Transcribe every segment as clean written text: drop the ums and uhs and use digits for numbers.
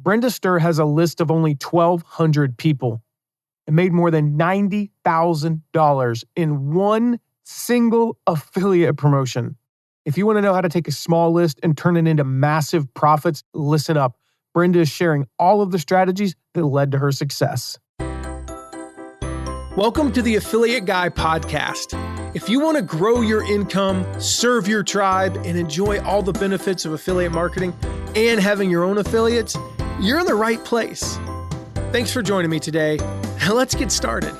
Brenda Ster has a list of only 1,200 people and made more than $90,000 in one single affiliate promotion. If you want to know how to take a small list and turn it into massive profits, listen up. Brenda is sharing all of the strategies that led to her success. Welcome to the Affiliate Guy podcast. If you want to grow your income, serve your tribe, and enjoy all the benefits of affiliate marketing and having your own affiliates, you're in the right place. Thanks for joining me today. Let's get started.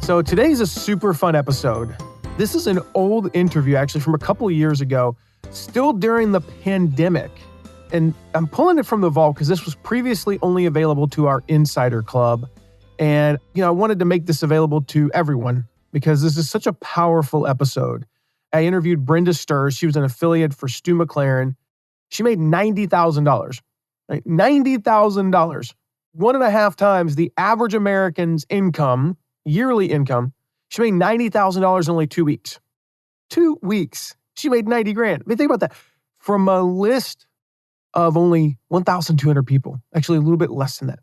So today's a super fun episode. This is an old interview actually from a couple of years ago, still during the pandemic. And I'm pulling it from the vault because this was previously only available to our Insider Club. And, I wanted to make this available to everyone because this is such a powerful episode. I interviewed Brenda Ster. She was an affiliate for Stu McLaren. She made $90,000, right? $90,000, 1.5 times the average American's income, yearly income. She made $90,000 in only 2 weeks. 2 weeks. She made 90 grand. I mean, think about that. From a list of only 1,200 people, actually a little bit less than that.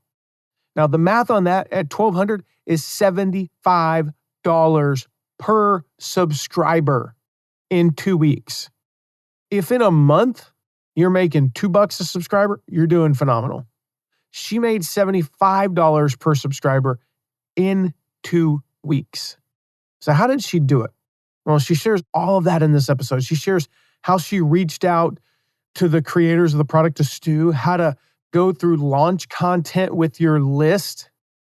Now, the math on that at 1,200 is $75 per subscriber in 2 weeks. If in a month you're making $2 a subscriber, you're doing phenomenal. She made $75 per subscriber in 2 weeks. So how did she do it? Well, she shares all of that in this episode. She shares how she reached out to the creators of the product, to Stu, how to go through launch content with your list,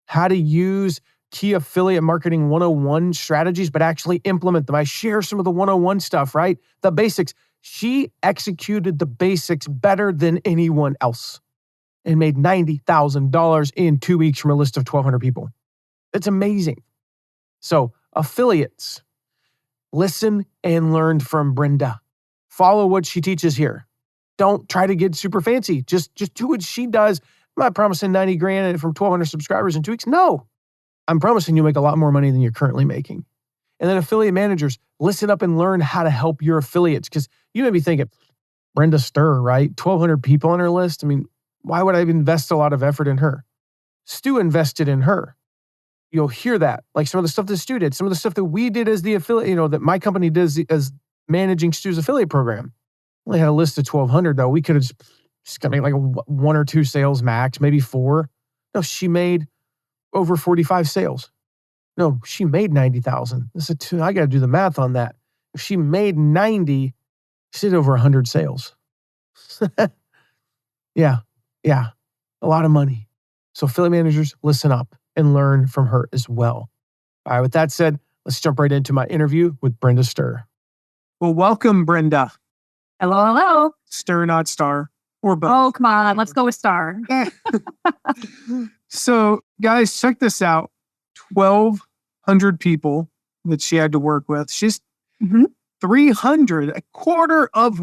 how to use key affiliate marketing 101 strategies, but actually implement them. I share some of the 101 stuff, right? The basics. She executed the basics better than anyone else and made $90,000 in 2 weeks from a list of 1,200 people. It's amazing. So affiliates, listen and learn from Brenda. Follow what she teaches here. Don't try to get super fancy. Just do what she does. I'm not promising 90 grand from 1,200 subscribers in 2 weeks. No, I'm promising you'll make a lot more money than you're currently making. And then affiliate managers, listen up and learn how to help your affiliates. Because you may be thinking, Brenda Ster, right? 1,200 people on her list. I mean, why would I invest a lot of effort in her? Stu invested in her. You'll hear that. Like some of the stuff that Stu did, some of the stuff that we did as the affiliate, that my company does as managing Stu's affiliate program. Only had a list of 1,200 though. We could have just got like 1 or 2 sales max, maybe 4. No, she made over 45 sales. No, she made 90,000. I got to do the math on that. If she made 90, she did over 100 sales. Yeah, a lot of money. So affiliate managers, listen up and learn from her as well. All right, with that said, let's jump right into my interview with Brenda Ster. Well, welcome, Brenda. Hello. Ster, not Star, or both. Oh, come on. Let's go with Star. So, guys, check this out. 1,200 people that she had to work with. She's 300, a quarter of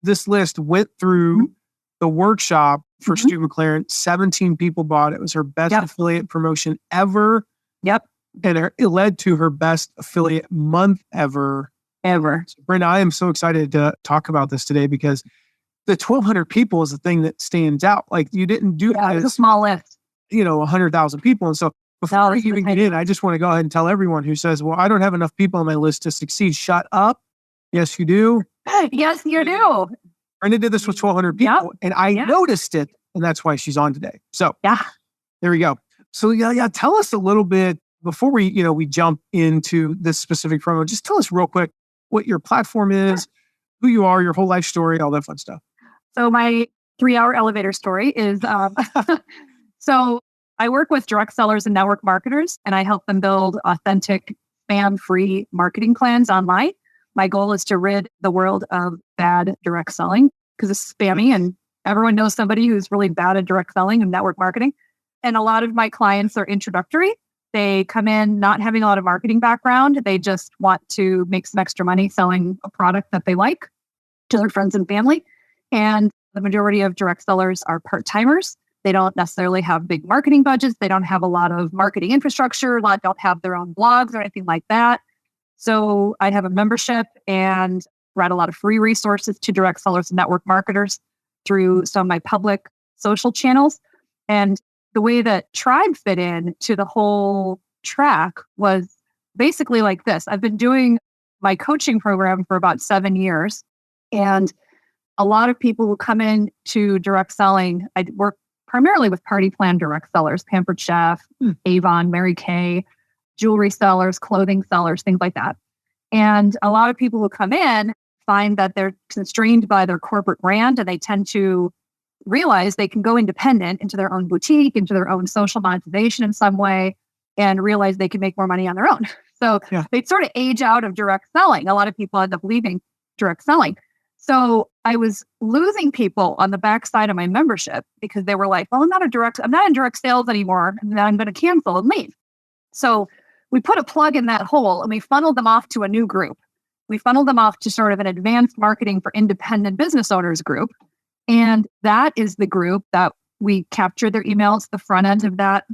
this list went through the workshop for Stu McLaren. 17 people bought it. It was her best affiliate promotion ever. Yep. And it led to her best affiliate month ever. So, Brenda, I am so excited to talk about this today because the 1,200 people is the thing that stands out. Like you didn't do this, it's a small list. 100,000 people. And so before we even get in, I just want to go ahead and tell everyone who says, well, I don't have enough people on my list to succeed. Shut up. Yes, you do. Yes, you do. Brenda did this with 1,200 people and I noticed it. And that's why she's on today. So there we go. So tell us a little bit before we jump into this specific promo. Just tell us real quick what your platform is, who you are, your whole life story, all that fun stuff. So my 3-hour elevator story is, so I work with direct sellers and network marketers, and I help them build authentic, spam-free marketing plans online. My goal is to rid the world of bad direct selling because it's spammy and everyone knows somebody who's really bad at direct selling and network marketing. And a lot of my clients are introductory. They come in not having a lot of marketing background. They just want to make some extra money selling a product that they like to their friends and family. And the majority of direct sellers are part-timers. They don't necessarily have big marketing budgets. They don't have a lot of marketing infrastructure. A lot don't have their own blogs or anything like that. So I have a membership and write a lot of free resources to direct sellers and network marketers through some of my public social channels. And the way that Tribe fit in to the whole track was basically like this. I've been doing my coaching program for about 7 years. And a lot of people who come in to direct selling, I work primarily with party plan direct sellers, Pampered Chef, Avon, Mary Kay, jewelry sellers, clothing sellers, things like that. And a lot of people who come in find that they're constrained by their corporate brand, and they tend to realize they can go independent into their own boutique, into their own social monetization in some way, and realize they can make more money on their own. So they sort of age out of direct selling. A lot of people end up leaving direct selling. So I was losing people on the backside of my membership because they were like, well, I'm not in direct sales anymore, and then I'm going to cancel and leave. So we put a plug in that hole and we funneled them off to a new group. We funneled them off to sort of an advanced marketing for independent business owners group. And that is the group that we capture their emails at the front end of that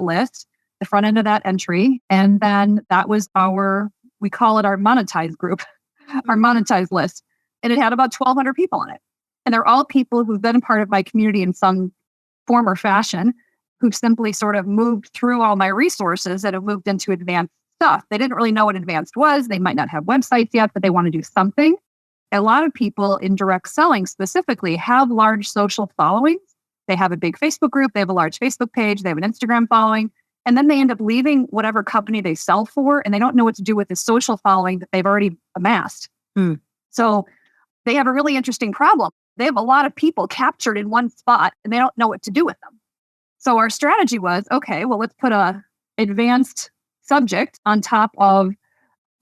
list, the front end of that entry. And then that was we call it our monetized group, our monetized list. And it had about 1,200 people on it. And they're all people who've been a part of my community in some form or fashion, who've simply sort of moved through all my resources and have moved into advanced stuff. They didn't really know what advanced was. They might not have websites yet, but they want to do something. A lot of people in direct selling specifically have large social followings. They have a big Facebook group. They have a large Facebook page. They have an Instagram following. And then they end up leaving whatever company they sell for, and they don't know what to do with the social following that they've already amassed. So they have a really interesting problem. They have a lot of people captured in one spot, and they don't know what to do with them. So our strategy was, okay, well, let's put a advanced subject on top of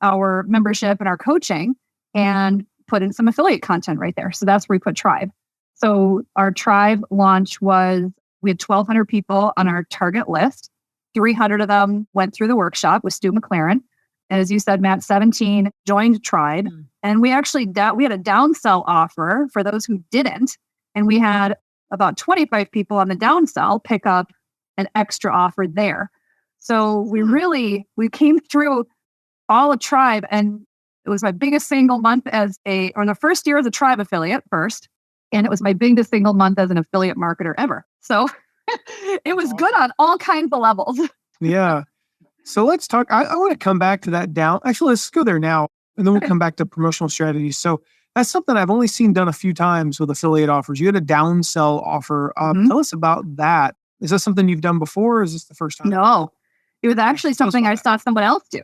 our membership and our coaching and put in some affiliate content right there. So that's where we put Tribe. So our Tribe launch we had 1,200 people on our target list. 300 of them went through the workshop with Stu McLaren. As you said, Matt, 17 joined Tribe. And we actually, we had a downsell offer for those who didn't. And we had about 25 people on the downsell pick up an extra offer there. So we came through all of Tribe, and it was my biggest single month or the first year as a Tribe affiliate first. And it was my biggest single month as an affiliate marketer ever. So it was good on all kinds of levels. Yeah. So let's talk. I want to come back to that down. Actually, let's go there now, and then we'll come back to promotional strategies. So that's something I've only seen done a few times with affiliate offers. You had a downsell offer. Tell us about that. Is that something you've done before, or is this the first time? No, it was actually something I saw someone else do.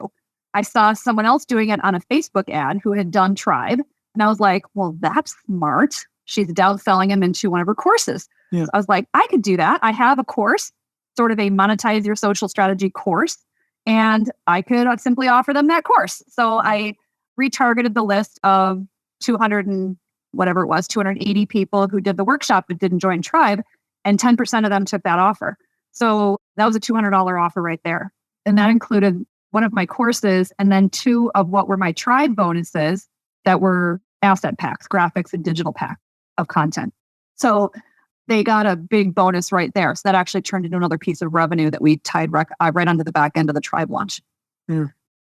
I saw someone else doing it on a Facebook ad who had done Tribe. And I was like, well, that's smart. She's downselling him into one of her courses. Yeah. So I was like, I could do that. I have a course, sort of a monetize your social strategy course. And I could simply offer them that course. So I retargeted the list of 280 people who did the workshop but didn't join Tribe. And 10% of them took that offer. So that was a $200 offer right there. And that included one of my courses and then 2 of what were my Tribe bonuses that were asset packs, graphics and digital pack of content. So they got a big bonus right there. So that actually turned into another piece of revenue that we tied right onto the back end of the Tribe launch. Yeah.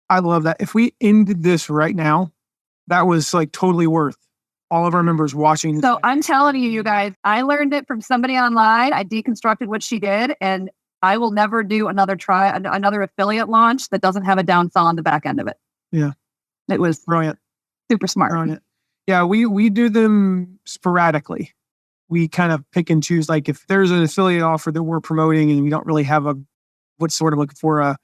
I love that. If we ended this right now, that was like totally worth all of our members watching. So I'm telling you guys, I learned it from somebody online. I deconstructed what she did, and I will never do another affiliate launch that doesn't have a downsell on the back end of it. Yeah. It was brilliant. Super smart. Brilliant. Yeah, we do them sporadically. We kind of pick and choose. Like if there's an affiliate offer that we're promoting and we don't really have looking for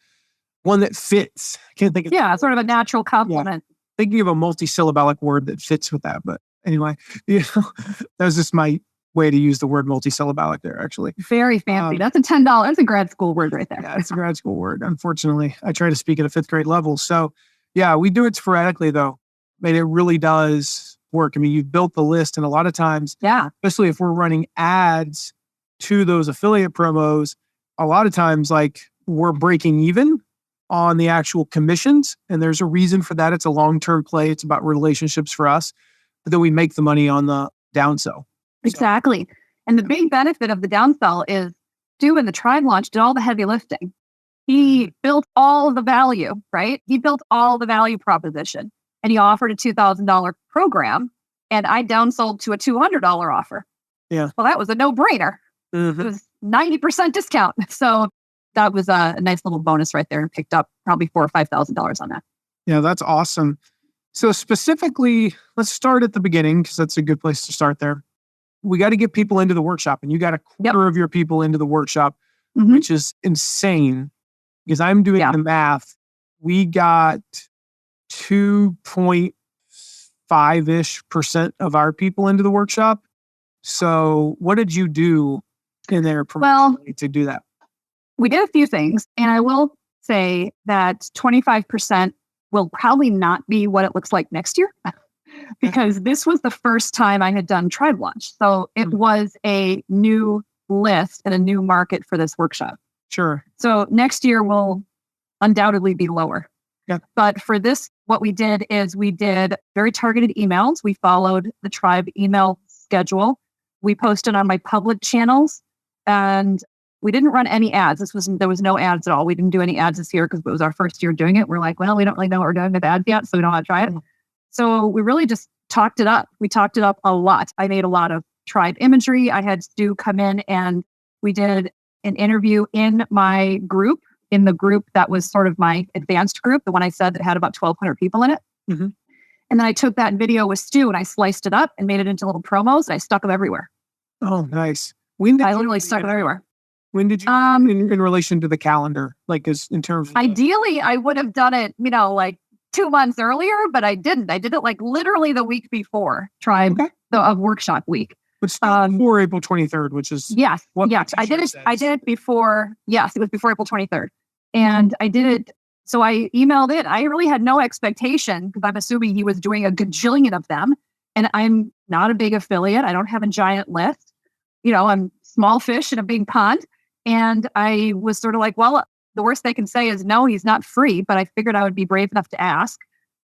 one that fits. I can't think of sort of a natural complement. Yeah. Thinking of a multisyllabic word that fits with that. But anyway, that was just my way to use the word multisyllabic there, actually. Very fancy. That's a $10. That's a grad school word right there. Yeah, it's a grad school word. Unfortunately, I try to speak at a 5th grade level. So yeah, we do it sporadically though. But it really does work. I mean, you've built the list, and a lot of times, especially if we're running ads to those affiliate promos, a lot of times like we're breaking even on the actual commissions. And there's a reason for that. It's a long-term play. It's about relationships for us. But then we make the money on the downsell. Exactly. And the big benefit of the downsell is Stu in the Tribe launch did all the heavy lifting. He built all of the value, right? He built all the value proposition. And he offered a $2,000 program, and I downsold to a $200 offer. Yeah. Well, that was a no-brainer. It was 90% discount. So that was a nice little bonus right there, and picked up probably $4,000 or $5,000 on that. Yeah, that's awesome. So specifically, let's start at the beginning because that's a good place to start there. We got to get people into the workshop, and you got a quarter of your people into the workshop, which is insane because I'm doing the math. We got 2.5-ish% of our people into the workshop. So what did you do in there to do that? We did a few things, and I will say that 25% will probably not be what it looks like next year because this was the first time I had done Tribe Launch. So it was a new list and a new market for this workshop. Sure. So next year will undoubtedly be lower. Yeah. But for this, what we did is we did very targeted emails. We followed the Tribe email schedule. We posted on my public channels, and we didn't run any ads. There was no ads at all. We didn't do any ads this year because it was our first year doing it. We're like, well, we don't really know what we're doing with ads yet, so we don't want to try it. So we really just talked it up. We talked it up a lot. I made a lot of Tribe imagery. I had Stu come in, and we did an interview in my group, in the group that was sort of my advanced group, the one I said that had about 1,200 people in it. And then I took that video with Stu and I sliced it up and made it into little promos, and I stuck them everywhere. Oh, nice. I literally stuck them everywhere. When did you, in relation to the calendar, like as in terms of... Ideally, I would have done it, like 2 months earlier, but I didn't. I did it like literally the week before Tribe of workshop week. But still before April 23rd, which is... Yes. I did it before, it was before April 23rd. And I did it, so I emailed it. I really had no expectation because I'm assuming he was doing a gajillion of them. And I'm not a big affiliate. I don't have a giant list. I'm small fish in a big pond. And I was sort of like, well, the worst they can say is, no, he's not free. But I figured I would be brave enough to ask.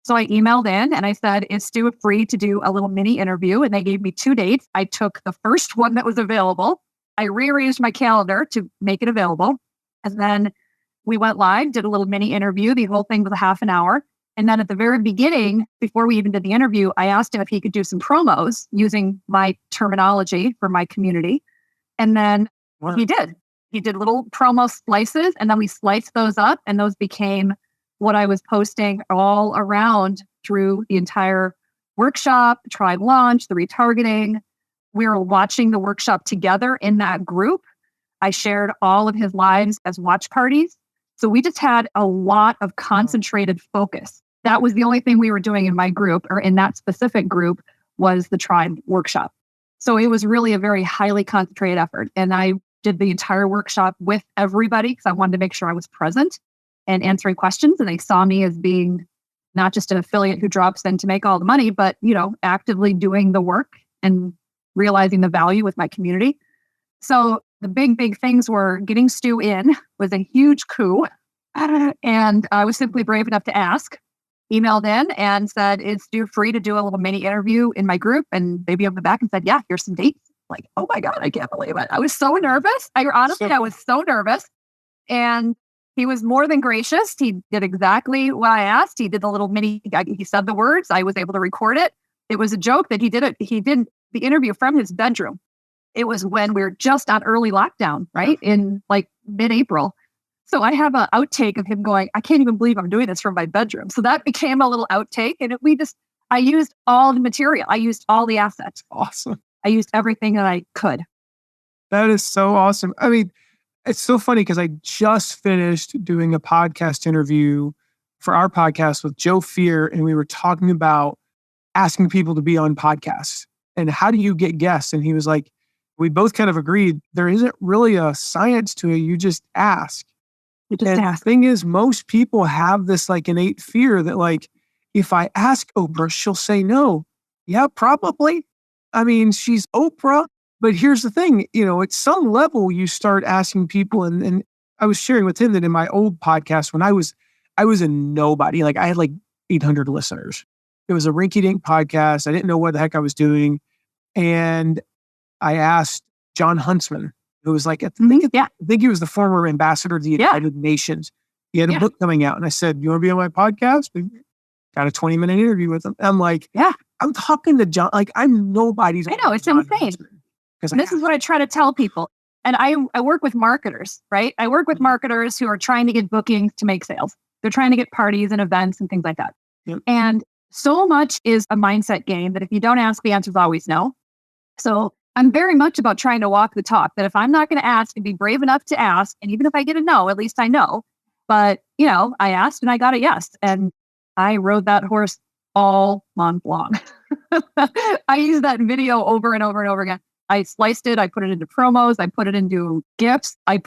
So I emailed in and I said, is Stu free to do a little mini interview? And they gave me 2 dates. I took the first one that was available. I rearranged my calendar to make it available. And then we went live, did a little mini interview. The whole thing was a half an hour. And then at the very beginning, before we even did the interview, I asked him if he could do some promos using my terminology for my community. And then he did. He did little promo slices, and then we sliced those up, and those became what I was posting all around through the entire workshop, Tribe Launch, the retargeting. We were watching the workshop together in that group. I shared all of his lives as watch parties. So we just had a lot of concentrated focus. That was the only thing we were doing in my group, or in that specific group, was the Tribe workshop. So it was really a very highly concentrated effort. And I did the entire workshop with everybody because I wanted to make sure I was present and answering questions. And they saw me as being not just an affiliate who drops in to make all the money, but, actively doing the work and realizing the value with my community. So the big things were getting Stu in was a huge coup. And I was simply brave enough to ask, emailed in and said, is Stu free to do a little mini interview in my group? And they emailed me back and said, yeah, here's some dates. Like, oh my God, I can't believe it. I was so nervous. I was so nervous. And he was more than gracious. He did exactly what I asked. He did the little mini, he said the words. I was able to record it. It was a joke that he did the interview from his bedroom. It was when we were just on early lockdown, right? In like mid-April. So I have an outtake of him going, I can't even believe I'm doing this from my bedroom. So that became a little outtake. And I used all the material. I used all the assets. Awesome. I used everything that I could. That is so awesome. I mean, it's so funny because I just finished doing a podcast interview for our podcast with Joe Fear, and we were talking about asking people to be on podcasts and how do you get guests? And he was like, we both kind of agreed there isn't really a science to it. You just ask. The thing is, most people have this like innate fear that like, if I ask Oprah, she'll say no. Yeah, probably. I mean, she's Oprah, but here's the thing, at some level you start asking people, and I was sharing with him that in my old podcast, when I was a nobody, like I had like 800 listeners. It was a rinky-dink podcast. I didn't know what the heck I was doing. And I asked John Huntsman, who was like, I think he was the former ambassador to the United Nations. He had a book coming out. And I said, you want to be on my podcast? We got a 20-minute interview with him. I'm like, I'm talking to John. Like, I'm nobody's. I know, it's insane. And this is what I try to tell people. And I work with marketers, right? I work with marketers who are trying to get bookings to make sales. They're trying to get parties and events and things like that. Yep. And so much is a mindset game that if you don't ask, the answer is always no. So I'm very much about trying to walk the talk, that if I'm not going to ask and be brave enough to ask, and even if I get a no, at least I know. But, I asked and I got a yes. And I rode that horse all month long. I used that video over and over and over again. I sliced it. I put it into promos. I put it into GIFs. I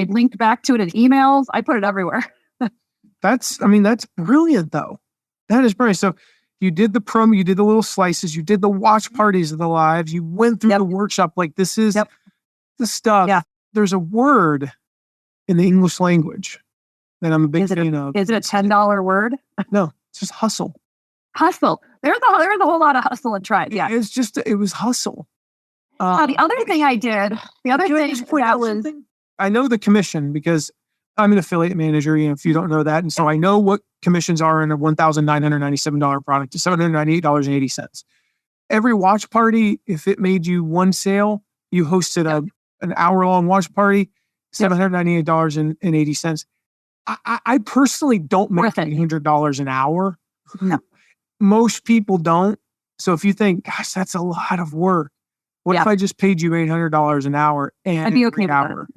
linked back to it in emails. I put it everywhere. That's brilliant though. That is brilliant. So you did the promo, you did the little slices, you did the watch parties of the lives, you went through the workshop. Like this is the stuff. Yeah. There's a word in the English language that I'm a big fan of. Is it a $10 word? No, it's just hustle. Hustle. There's a whole lot of hustle and Tribe. Yeah. It was hustle. The other thing I did, I know the commission because I'm an affiliate manager, if you don't know that. And so I know what commissions are in a $1,997 product to $798.80. Every watch party, if it made you one sale, you hosted an hour-long watch party, $798.80. I personally don't make $800 an hour. No. Most people don't. So if you think, gosh, that's a lot of work. What if I just paid you $800 an hour and I'd be okay hour?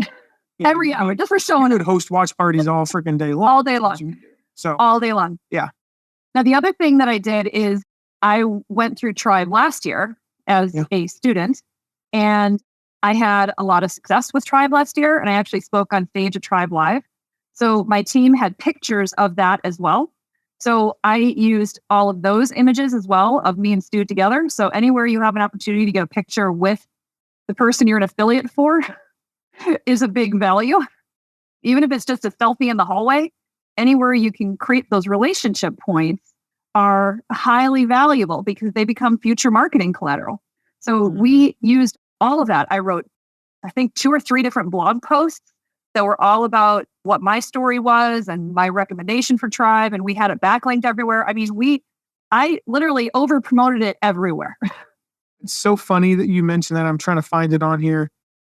Every hour, just for showing it. Host watch parties all freaking day long. All day long. So all day long. Yeah. Now, the other thing that I did is I went through Tribe last year as a student, and I had a lot of success with Tribe last year, and I actually spoke on stage at Tribe Live. So my team had pictures of that as well. So I used all of those images as well of me and Stu together. So anywhere you have an opportunity to get a picture with the person you're an affiliate for is a big value. Even if it's just a selfie in the hallway, anywhere you can create those relationship points are highly valuable because they become future marketing collateral. So we used all of that. I wrote, I think, 2 or 3 different blog posts that were all about what my story was and my recommendation for Tribe. And we had it backlinked everywhere. I mean, I literally over promoted it everywhere. It's so funny that you mentioned that. I'm trying to find it on here.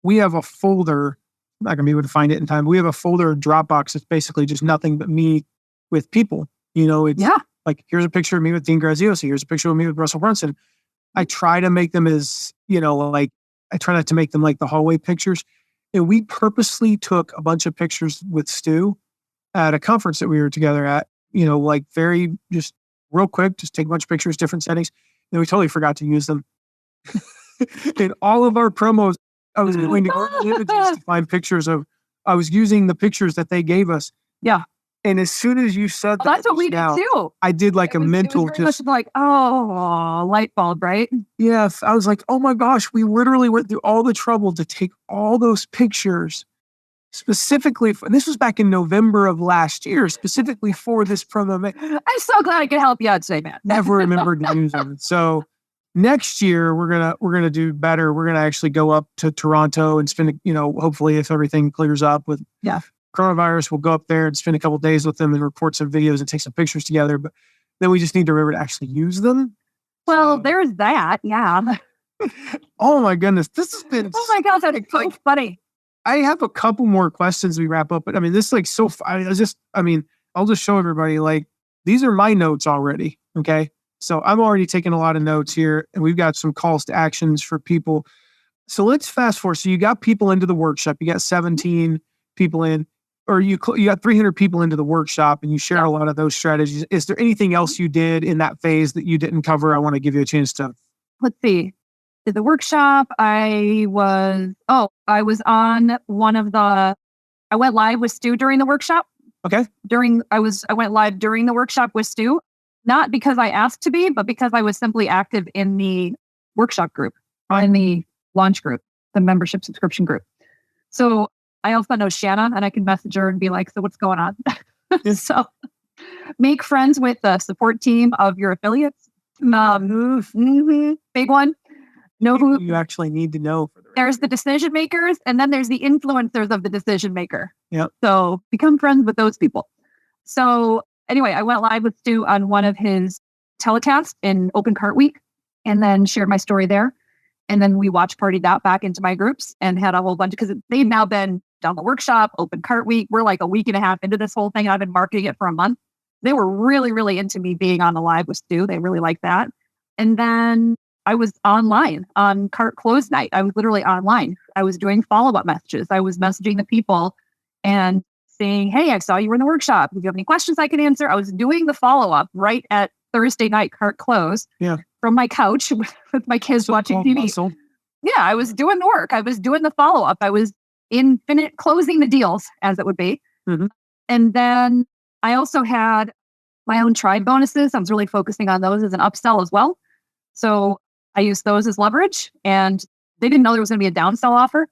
We have a folder. I'm not going to be able to find it in time. We have a folder in Dropbox. It's basically just nothing but me with people. It's like, here's a picture of me with Dean Graziosi. Here's a picture of me with Russell Brunson. I try to make them as, I try not to make them like the hallway pictures. And we purposely took a bunch of pictures with Stu at a conference that we were together at, very just real quick, just take a bunch of pictures, different settings. And we totally forgot to use them. In all of our promos, I was going to go to images to find pictures I was using the pictures that they gave us. Yeah. And as soon as you said that, that's what we did too. I did like a mental, it was just like, light bulb, right? Yeah. I was like, oh my gosh, we literally went through all the trouble to take all those pictures specifically and this was back in November of last year, specifically for this promo. I'm so glad I could help you out today, man. Never remembered to use them. So next year we're gonna do better. We're gonna actually go up to Toronto and spend, hopefully if everything clears up with coronavirus, we'll go up there and spend a couple of days with them and record some videos and take some pictures together. But then we just need to remember to actually use them. Well, there's that. Yeah. Oh my goodness. This has been. Oh my gosh, that's so funny. I have a couple more questions we wrap up, but I mean, this is like so. I'll just show everybody these are my notes already. Okay. So I'm already taking a lot of notes here, and we've got some calls to actions for people. So let's fast forward. So you got people into the workshop. You got 17 people in, or you got 300 people into the workshop, and you share a lot of those strategies. Is there anything else you did in that phase that you didn't cover? I want to give you a chance to. Let's see. Did the workshop? I was on one of I went live with Stu during the workshop. Okay. I went live during the workshop with Stu. Not because I asked to be, but because I was simply active in the workshop group, or in the launch group, the membership subscription group. So I also know Shanna, and I can message her and be like, so what's going on? So make friends with the support team of your affiliates. Big one. Know who you actually need to know. There's the decision makers, and then there's the influencers of the decision maker. Yeah. So become friends with those people. So anyway, I went live with Stu on one of his telecasts in Open Cart Week and then shared my story there. And then we watch partied that back into my groups and had a whole bunch, because they'd now been done the workshop, open cart week. We're like a week and a half into this whole thing. I've been marketing it for a month. They were really, really into me being on the live with Stu. They really liked that. And then I was online on cart close night. I was literally online. I was doing follow-up messages. I was messaging the people and saying, hey, I saw you were in the workshop. If you have any questions I can answer. I was doing the follow-up right at Thursday night cart close from my couch with my kids watching TV. Muscle. Yeah, I was doing the work. I was doing the follow-up. I was closing the deals, as it would be. Mm-hmm. And then I also had my own tribe bonuses. I was really focusing on those as an upsell as well. So I used those as leverage, and they didn't know there was going to be a downsell offer.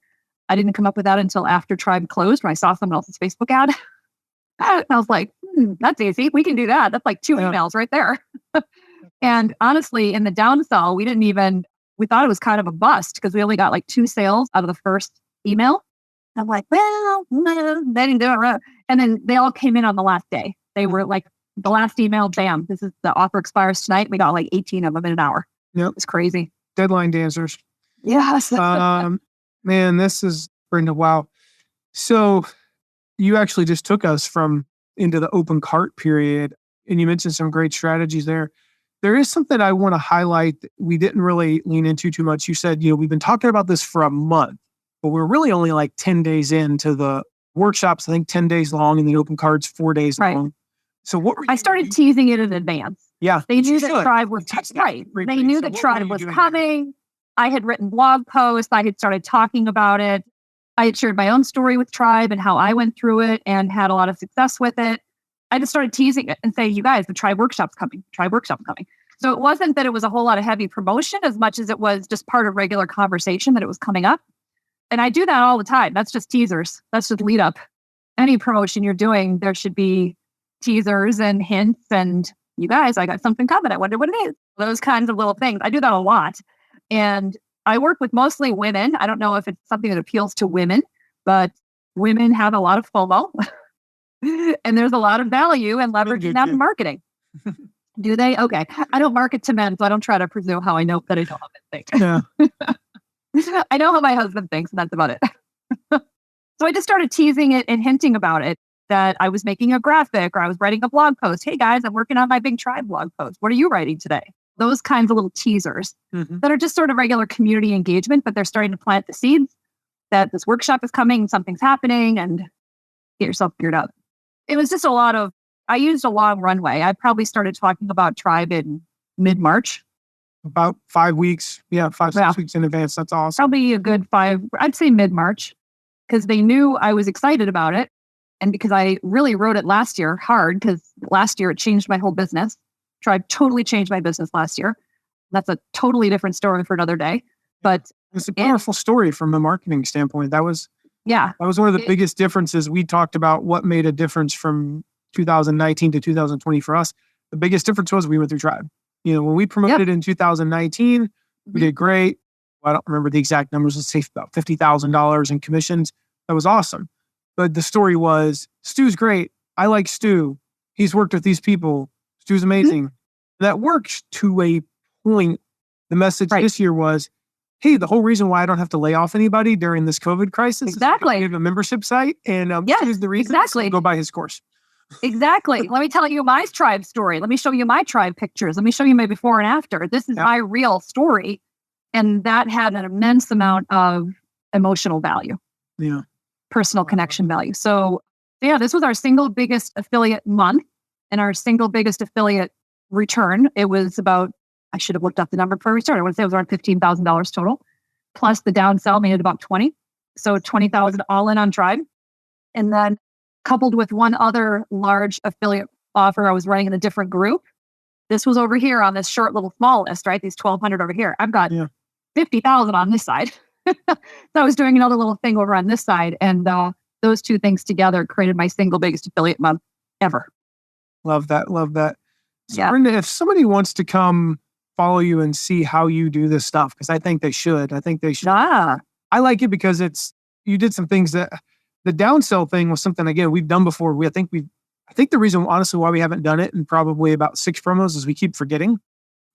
I didn't come up with that until after Tribe closed, when I saw someone else's Facebook ad. And I was like, that's easy. We can do that. That's like 2 emails right there. And honestly, in the downsell, we thought it was kind of a bust, because we only got like 2 sales out of the first email. I'm like, well, no, they didn't do it right. And then they all came in on the last day. They were like, the last email, bam, this is the offer expires tonight. We got like 18 of them in an hour. Yep. It's crazy. Deadline dancers. Yes. Man, this is, Brenda, wow. So you actually just took us into the open cart period, and you mentioned some great strategies there. There is something I want to highlight that we didn't really lean into too much. You said, we've been talking about this for a month, but we're really only like 10 days into the workshops. I think 10 days long, and the open cart's 4 days long. So I started teasing it in advance. Yeah. They knew that Tribe was right. They knew that Tribe was coming. I had written blog posts. I had started talking about it. I had shared my own story with Tribe and how I went through it and had a lot of success with it. I just started teasing it and saying, you guys, the Tribe workshop's coming. Tribe workshop's coming. So it wasn't that it was a whole lot of heavy promotion as much as it was just part of regular conversation that it was coming up. And I do that all the time. That's just teasers. That's just lead up. Any promotion you're doing, there should be teasers and hints and, you guys, I got something coming. I wonder what it is. Those kinds of little things. I do that a lot. And I work with mostly women. I don't know if it's something that appeals to women, but women have a lot of FOMO. And there's a lot of value in leveraging that in marketing. Do they? Okay. I don't market to men, so I don't try to presume how I know that I know how men think. Yeah. I know how my husband thinks, and that's about it. So I just started teasing it and hinting about it, that I was making a graphic or I was writing a blog post. Hey guys, I'm working on my big Tribe blog post. What are you writing today? Those kinds of little teasers that are just sort of regular community engagement, but they're starting to plant the seeds that this workshop is coming, something's happening, and get yourself geared up. It was just I used a long runway. I probably started talking about Tribe in mid-March. About 5 weeks. Yeah, 5-6 weeks in advance. That's awesome. Probably a good 5, I'd say mid-March, because they knew I was excited about it. And because I really wrote it last year hard, because last year it changed my whole business. Tribe totally changed my business last year. That's a totally different story for another day. But it's a powerful story from a marketing standpoint. That was one of the biggest differences. We talked about what made a difference from 2019 to 2020 for us. The biggest difference was we went through Tribe. When we promoted in 2019, we did great. I don't remember the exact numbers. Let's say about $50,000 in commissions. That was awesome. But the story was, Stu's great. I like Stu. He's worked with these people. Stu's amazing. That works to a point. The message this year was, hey, the whole reason why I don't have to lay off anybody during this COVID crisis is because we have a membership site. And Stu's the reason. So go buy his course. Exactly. Let me tell you my Tribe story. Let me show you my Tribe pictures. Let me show you my before and after. This is my real story. And that had an immense amount of emotional value. Yeah. Personal connection value. So this was our single biggest affiliate month and our single biggest affiliate return. It was about, I should have looked up the number before we started. I want to say it was around $15,000 total. Plus the downsell made it about 20. So 20,000 all in on Tribe. And then coupled with one other large affiliate offer I was running in a different group. This was over here on this short little small list, right? These 1,200 over here. I've got 50,000 on this side. So I was doing another little thing over on this side. And those two things together created my single biggest affiliate month ever. Love that. Love that. So Brenda, if somebody wants to come follow you and see how you do this stuff, because I think they should. I like it because you did some things that the downsell thing was something, again, we've done before. I think the reason, honestly, why we haven't done it in probably about 6 promos is we keep forgetting.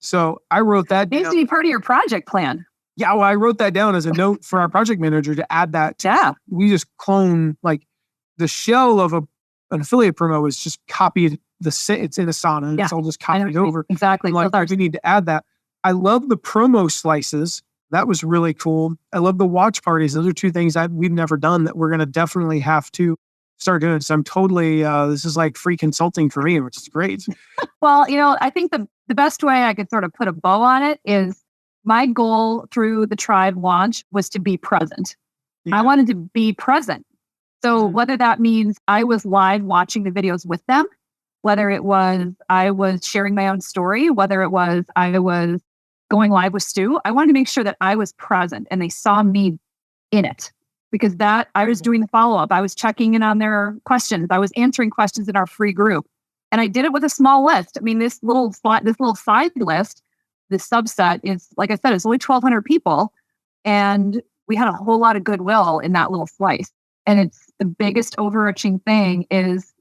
So I wrote that down. It needs to be part of your project plan. Yeah, well, I wrote that down as a note for our project manager to add that. Yeah. We just clone, like, the shell of an affiliate promo is just copied. It's in Asana, and it's all just copied over. Exactly. Like, we need to add that. I love the promo slices. That was really cool. I love the watch parties. Those are two things we've never done that we're going to definitely have to start doing. So I'm totally, this is like free consulting for me, which is great. Well, I think the best way I could sort of put a bow on it is my goal through the Tribe launch was to be present. Yeah. I wanted to be present. So whether that means I was live watching the videos with them, whether it was I was sharing my own story, whether it was I was going live with Stu, I wanted to make sure that I was present and they saw me in it, because that I was doing the follow-up. I was checking in on their questions. I was answering questions in our free group. And I did it with a small list. I mean, this little side list, this subset is, like I said, it's only 1,200 people. And we had a whole lot of goodwill in that little slice. And it's the biggest overarching thing is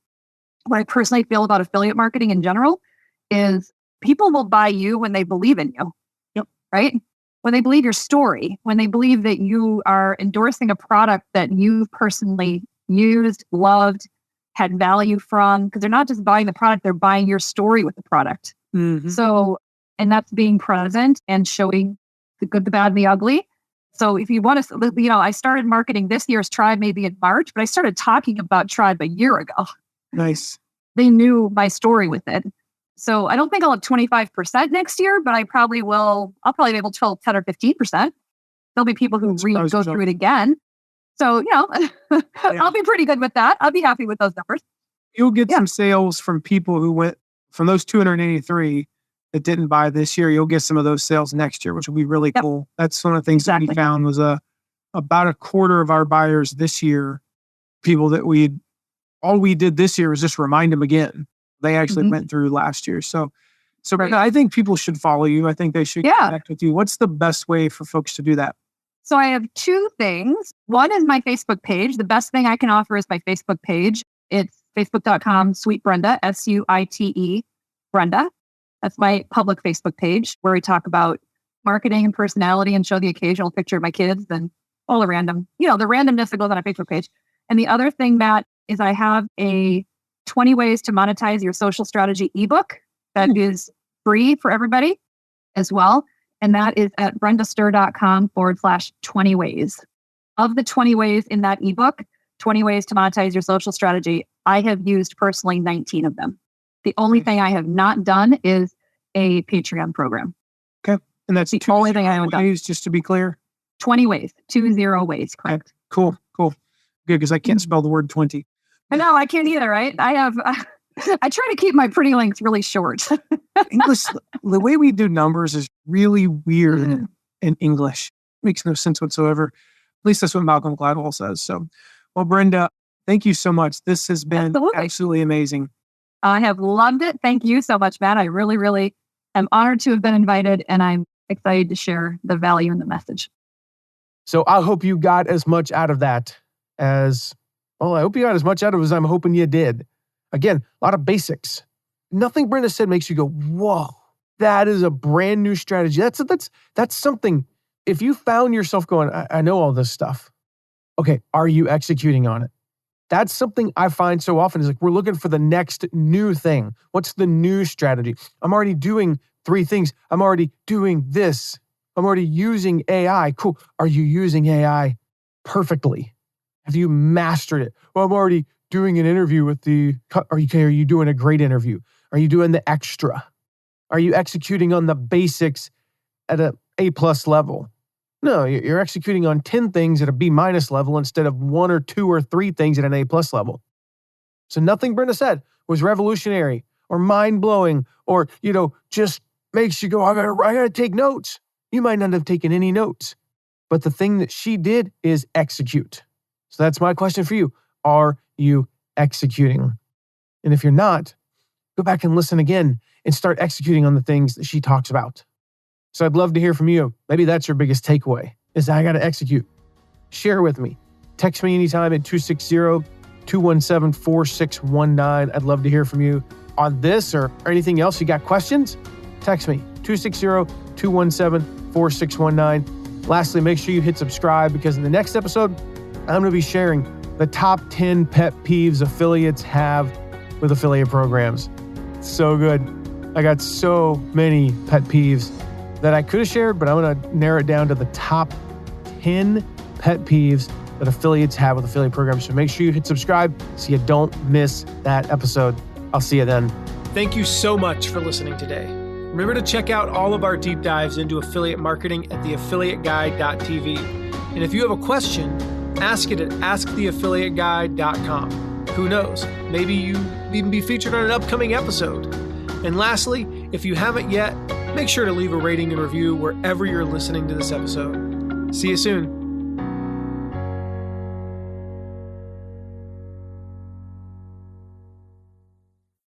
what I personally feel about affiliate marketing in general is people will buy you when they believe in you. Yep. Right? When they believe your story, when they believe that you are endorsing a product that you personally used, loved, had value from, because they're not just buying the product, they're buying your story with the product. Mm-hmm. So, and that's being present and showing the good, the bad, and the ugly. So if you want to, I started marketing this year's Tribe maybe in March, but I started talking about Tribe a year ago. Nice. They knew my story with it. So I don't think I'll have 25% next year, but I probably will. I'll probably be able to 10 or 15%. There'll be people who go through it again. So, I'll be pretty good with that. I'll be happy with those numbers. You'll get some sales from people who went from those 283 that didn't buy this year. You'll get some of those sales next year, which will be really cool. That's one of the things that we found was about a quarter of our buyers this year, people that all we did this year was just remind them again. They actually went through last year. So Brenda, I think people should follow you. I think they should connect with you. What's the best way for folks to do that? So I have two things. One is my Facebook page. The best thing I can offer is my Facebook page. It's facebook.com, Sweet Brenda, SUITE, Brenda. That's my public Facebook page where we talk about marketing and personality and show the occasional picture of my kids and all the random, the randomness that goes on a Facebook page. And the other thing, Matt, is I have a 20 ways to monetize your social strategy ebook that is free for everybody as well. And that is at brendaster.com/20 ways. Of the 20 ways in that ebook, 20 ways to monetize your social strategy, I have used personally 19 of them. The only thing I have not done is a Patreon program. Okay. And that's the only thing I haven't done. Just to be clear? 20 ways. 20 ways, correct. Okay. Cool. Good, because I can't spell the word 20. I know, I can't either, right? I try to keep my pretty links really short. English, the way we do numbers is really weird in English. Makes no sense whatsoever. At least that's what Malcolm Gladwell says. So, well, Brenda, thank you so much. This has been absolutely amazing. I have loved it. Thank you so much, Matt. I really, really am honored to have been invited, and I'm excited to share the value and the message. So I hope you got as much out of that as I hope you got as much out of it as I'm hoping you did. Again, a lot of basics. Nothing Brenda said makes you go, whoa, that is a brand new strategy. That's something. If you found yourself going, I know all this stuff. Okay, are you executing on it? That's something I find so often is like, we're looking for the next new thing. What's the new strategy? I'm already doing 3 things. I'm already doing this. I'm already using AI. Cool. Are you using AI perfectly? Have you mastered it? Well, I'm already doing an interview with are you doing a great interview? Are you doing the extra? Are you executing on the basics at a A+ level? No, you're executing on 10 things at a B- level instead of 1 or 2 or 3 things at an A+ level. So nothing Brenda said was revolutionary or mind-blowing or, just makes you go, I gotta take notes. You might not have taken any notes. But the thing that she did is execute. So that's my question for you. Are you executing? And if you're not, go back and listen again and start executing on the things that she talks about. So I'd love to hear from you. Maybe that's your biggest takeaway, is I got to execute. Share with me. Text me anytime at 260-217-4619. I'd love to hear from you on this or anything else. You got questions? Text me, 260-217-4619. Lastly, make sure you hit subscribe because in the next episode, I'm going to be sharing the top 10 pet peeves affiliates have with affiliate programs. It's so good. I got so many pet peeves that I could have shared, but I'm going to narrow it down to the top 10 pet peeves that affiliates have with affiliate programs. So make sure you hit subscribe so you don't miss that episode. I'll see you then. Thank you so much for listening today. Remember to check out all of our deep dives into affiliate marketing at theaffiliateguide.tv. And if you have a question, ask it at asktheaffiliateguide.com. Who knows? Maybe you even be featured on an upcoming episode. And lastly, if you haven't yet, make sure to leave a rating and review wherever you're listening to this episode. See you soon.